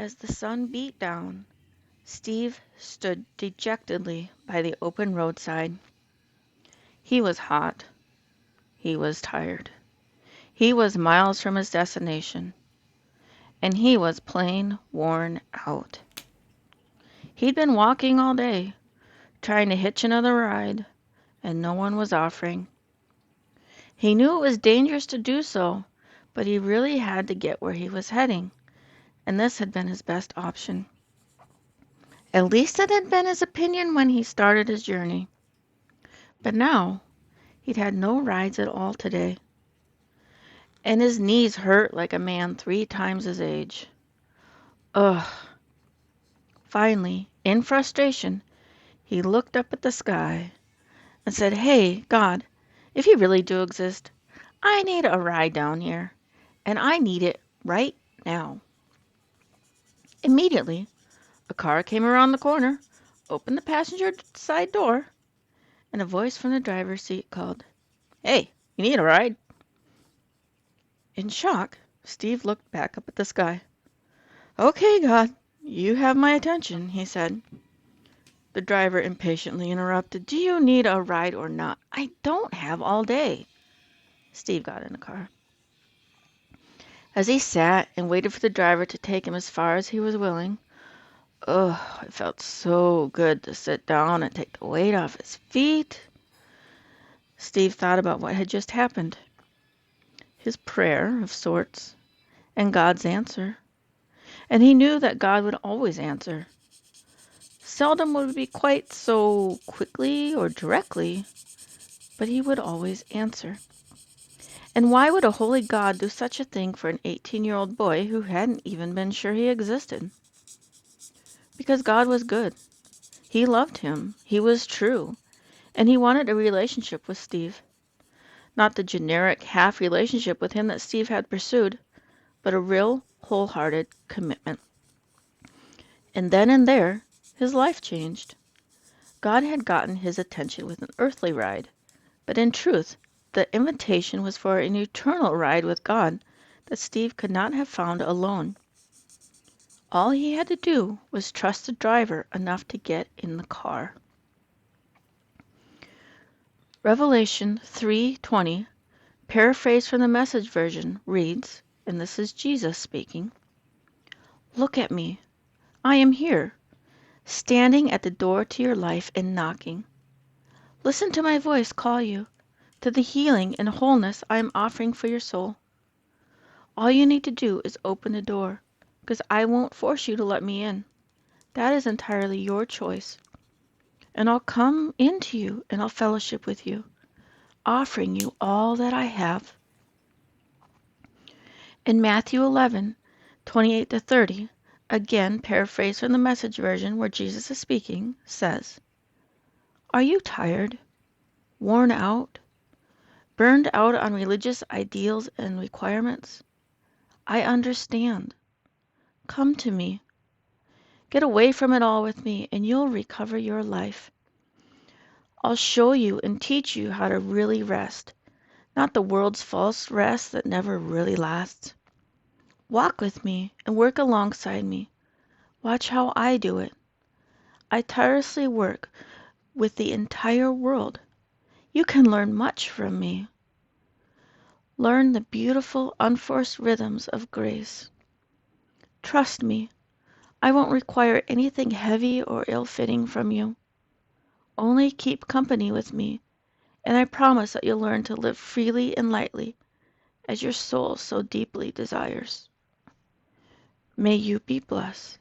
As the sun beat down, Steve stood dejectedly by the open roadside. He was hot. He was tired. He was miles from his destination, and he was plain worn out. He'd been walking all day, trying to hitch another ride, and no one was offering. He knew it was dangerous to do so, but he really had to get where he was heading, and this had been his best option. At least it had been his opinion when he started his journey. But now he'd had no rides at all today, and his knees hurt like a man 3 times his age. Ugh! Finally, in frustration, he looked up at the sky and said, "Hey, God, if you really do exist, I need a ride down here, and I need it right now." Immediately, a car came around the corner, opened the passenger side door, and a voice from the driver's seat called, "Hey, you need a ride?" In shock, Steve looked back up at the sky. "Okay, God, you have my attention," he said. The driver impatiently interrupted, "Do you need a ride or not? I don't have all day." Steve got in the car. As he sat and waited for the driver to take him as far as he was willing, it felt so good to sit down and take the weight off his feet. Steve thought about what had just happened. His prayer, of sorts, and God's answer. And he knew that God would always answer. Seldom would it be quite so quickly or directly, but he would always answer. And why would a holy God do such a thing for an 18-year-old boy who hadn't even been sure he existed? Because God was good. He loved him. He was true. And he wanted a relationship with Steve. Not the generic half relationship with him that Steve had pursued, but a real, wholehearted commitment. And then and there, his life changed. God had gotten his attention with an earthly ride, but in truth, the invitation was for an eternal ride with God that Steve could not have found alone. All he had to do was trust the driver enough to get in the car. Revelation 3:20, paraphrased from the Message version, reads, and this is Jesus speaking, "Look at me. I am here, standing at the door to your life and knocking. Listen to my voice call you, to the healing and wholeness I am offering for your soul. All you need to do is open the door, because I won't force you to let me in. That is entirely your choice. And I'll come into you and I'll fellowship with you, offering you all that I have." In Matthew 11:28-30, again paraphrased from the Message version where Jesus is speaking, says, "Are you tired, worn out, burned out on religious ideals and requirements? I understand. Come to me. Get away from it all with me, and you'll recover your life. I'll show you and teach you how to really rest, not the world's false rest that never really lasts. Walk with me and work alongside me. Watch how I do it. I tirelessly work with the entire world. You can learn much from me. Learn the beautiful, unforced rhythms of grace. Trust me, I won't require anything heavy or ill-fitting from you. Only keep company with me, and I promise that you'll learn to live freely and lightly, as your soul so deeply desires. May you be blessed.